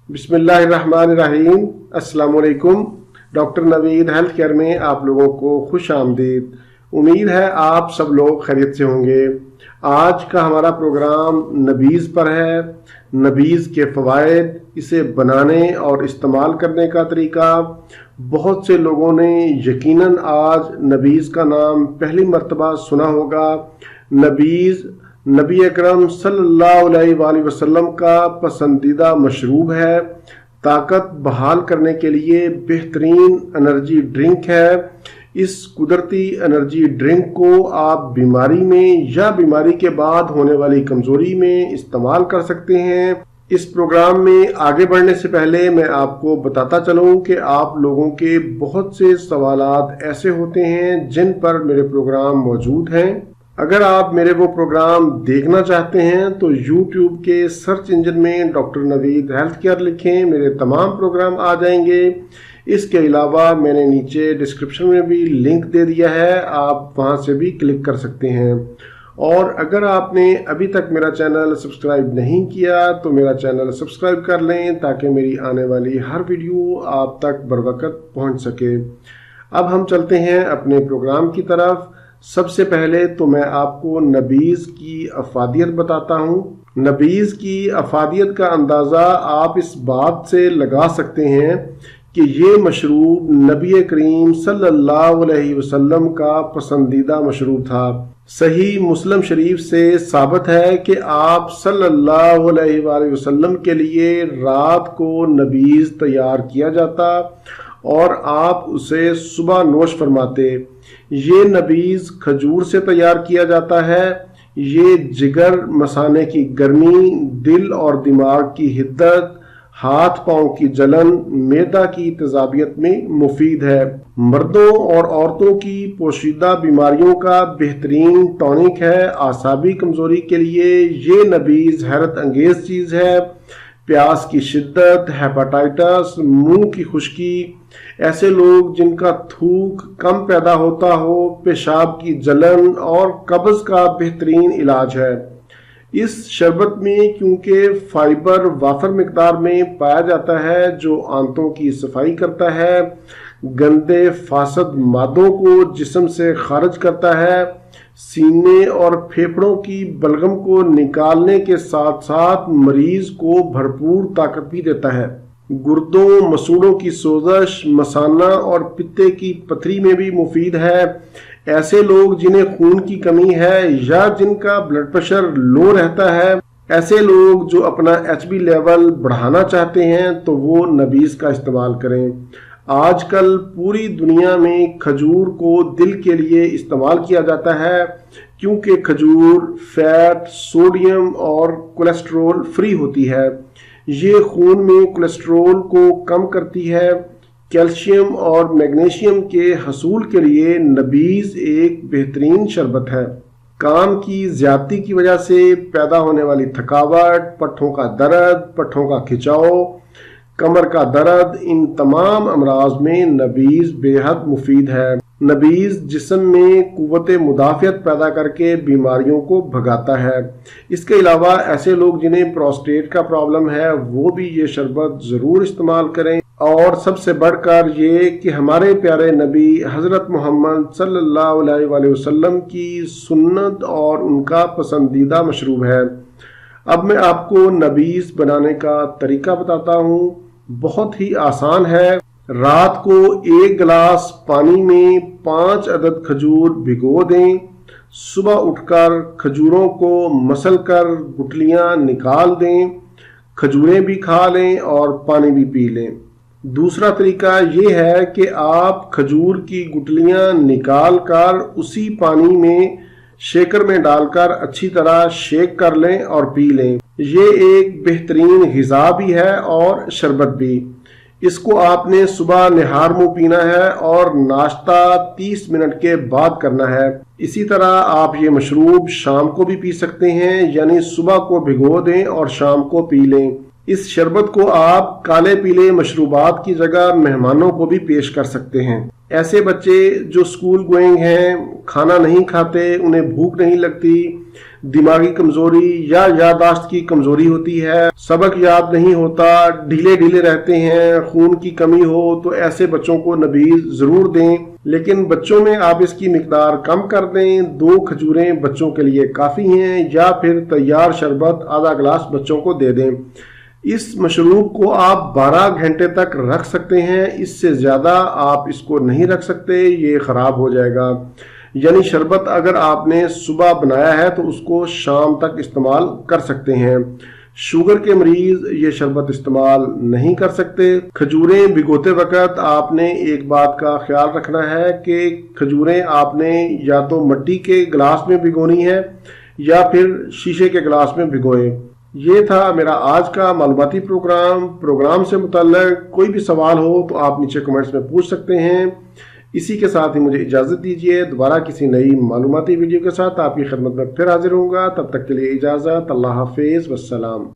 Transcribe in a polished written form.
बिस्मिल्लाहिर्रहमानिर्रहीम। अस्सलाम वालेकुम। डॉक्टर नवीद हेल्थ केयर में आप लोगों को खुश आमदीद। उम्मीद है आप सब लोग खैरियत से होंगे। आज का हमारा प्रोग्राम नबीज़ पर है। नबीज़ के फ़वाइद, इसे बनाने और इस्तेमाल करने का तरीका। बहुत से लोगों ने यकीनन आज नबीज़ का नाम पहली मर्तबा सुना होगा। नबीज़ नबी अकरम सल्लल्लाहु अलैहि वसल्लम का पसंदीदा मशरूब है। ताकत बहाल करने के लिए बेहतरीन एनर्जी ड्रिंक है। इस कुदरती एनर्जी ड्रिंक को आप बीमारी में या बीमारी के बाद होने वाली कमज़ोरी में इस्तेमाल कर सकते हैं। इस प्रोग्राम में आगे बढ़ने से पहले मैं आपको बताता चलूं कि आप लोगों के बहुत से सवालात ऐसे होते हैं जिन पर मेरे प्रोग्राम मौजूद हैं। अगर आप मेरे वो प्रोग्राम देखना चाहते हैं तो YouTube के सर्च इंजन में डॉक्टर नवीद हेल्थ केयर लिखें, मेरे तमाम प्रोग्राम आ जाएंगे। इसके अलावा मैंने नीचे डिस्क्रिप्शन में भी लिंक दे दिया है, आप वहां से भी क्लिक कर सकते हैं। और अगर आपने अभी तक मेरा चैनल सब्सक्राइब नहीं किया तो मेरा चैनल सब्सक्राइब कर लें ताकि मेरी आने वाली हर वीडियो आप तक बरवकत पहुंच सके। अब हम चलते हैं अपने प्रोग्राम की तरफ। सबसे पहले तो मैं आपको नबीज़ की अफादियत बताता हूँ। नबीज़ की अफादियत का अंदाज़ा आप इस बात से लगा सकते हैं कि ये मशरूब नबी करीम सल्लल्लाहु अलैहि वसल्लम का पसंदीदा मशरूब था। सही मुस्लिम शरीफ से साबित है कि आप सल्लल्लाहु अलैहि वसल्लम के लिए रात को नबीज़ तैयार किया जाता और आप उसे सुबह नोश फरमाते। ये नबीज़ खजूर से तैयार किया जाता है। ये जिगर मसाने की गर्मी, दिल और दिमाग की हिद्दत, हाथ पांव की जलन, मैदा की तेजाबियत में मुफीद है। मर्दों और औरतों की पोशीदा बीमारियों का बेहतरीन टॉनिक है। आसाबी कमजोरी के लिए ये नबीज़ हैरत अंगेज चीज़ है। प्यास की शिद्दत, हेपाटाइटिस, मुंह की खुश्की, ऐसे लोग जिनका थूक कम पैदा होता हो, पेशाब की जलन और कब्ज का बेहतरीन इलाज है। इस शरबत में क्योंकि फाइबर वाफर मिकदार में पाया जाता है जो आंतों की सफाई करता है, गंदे फासद मादों को जिस्म से खारिज करता है, सीने और फेफड़ों की बलगम को निकालने के साथ साथ मरीज को भरपूर ताकत भी देता है। गुर्दों, मसूड़ों की सोजश, मसाना और पित्ते की पथरी में भी मुफीद है। ऐसे लोग जिन्हें खून की कमी है या जिनका ब्लड प्रेशर लो रहता है, ऐसे लोग जो अपना HB लेवल बढ़ाना चाहते हैं तो वो नबीज़ का इस्तेमाल करें। आजकल पूरी दुनिया में खजूर को दिल के लिए इस्तेमाल किया जाता है क्योंकि खजूर फैट, सोडियम और कोलेस्ट्रॉल फ्री होती है। ये खून में कोलेस्ट्रॉल को कम करती है। कैल्शियम और मैग्नीशियम के हसूल के लिए नबीज़ एक बेहतरीन शरबत है। काम की ज्यादती की वजह से पैदा होने वाली थकावट, पट्ठों का दर्द, पट्ठों का खिंचाव, कमर का दर्द, इन तमाम अमराज में नबीज़ बेहद मुफीद है। नबीज़ जिस्म में कुव्वत मुदाफ़ियत पैदा करके बीमारियों को भगाता है। इसके अलावा ऐसे लोग जिन्हें प्रोस्टेट का प्रॉब्लम है वो भी ये शरबत ज़रूर इस्तेमाल करें। और सबसे बढ़कर ये कि हमारे प्यारे नबी हज़रत मोहम्मद सल्लल्लाहु अलैहि वसल्लम की सुन्नत और उनका पसंदीदा मशरूब है। अब मैं आपको नबीज़ बनाने का तरीका बताता हूँ। बहुत ही आसान है। रात को 1 गिलास पानी में 5 अदद खजूर भिगो दें। सुबह उठकर खजूरों को मसल कर गुठलियाँ निकाल दें। खजूरें भी खा लें और पानी भी पी लें। दूसरा तरीका ये है कि आप खजूर की गुठलियाँ निकाल कर उसी पानी में शेकर में डालकर अच्छी तरह शेक कर लें और पी लें। ये एक बेहतरीन ग़िज़ा भी है और शरबत भी। इसको आपने सुबह निहार मुँह पीना है और नाश्ता 30 मिनट के बाद करना है। इसी तरह आप ये मशरूब शाम को भी पी सकते हैं, यानी सुबह को भिगो दें और शाम को पी लें। इस शरबत को आप काले पीले मशरूबात की जगह मेहमानों को भी पेश कर सकते हैं। ऐसे बच्चे जो स्कूल गोइंग हैं, खाना नहीं खाते, उन्हें भूख नहीं लगती, दिमागी कमजोरी या याददाश्त की कमजोरी होती है, सबक याद नहीं होता, ढीले ढीले रहते हैं, खून की कमी हो, तो ऐसे बच्चों को नबीज जरूर दें। लेकिन बच्चों में आप इसकी मिकदार कम कर दें, 2 खजूरें बच्चों के लिए काफ़ी हैं, या फिर तैयार शरबत आधा गिलास बच्चों को दे दें। इस मशरूब को आप 12 घंटे तक रख सकते हैं, इससे ज़्यादा आप इसको नहीं रख सकते, ये ख़राब हो जाएगा। यानी शरबत अगर आपने सुबह बनाया है तो उसको शाम तक इस्तेमाल कर सकते हैं। शुगर के मरीज ये शरबत इस्तेमाल नहीं कर सकते। खजूरें भिगोते वक्त आपने एक बात का ख्याल रखना है कि खजूरें आपने या तो मिट्टी के गिलास में भिगोनी है या फिर शीशे के गिलास में भिगोए। ये था मेरा आज का मालूमाती प्रोग्राम से मुतल्लिक कोई भी सवाल हो तो आप नीचे कमेंट्स में पूछ सकते हैं। इसी के साथ ही मुझे इजाज़त दीजिए, दोबारा किसी नई मालूमाती वीडियो के साथ आपकी खिदमत में फिर हाजिर होऊंगा। तब तक के लिए इजाज़त, अल्लाह हाफिज़, वस्सलाम।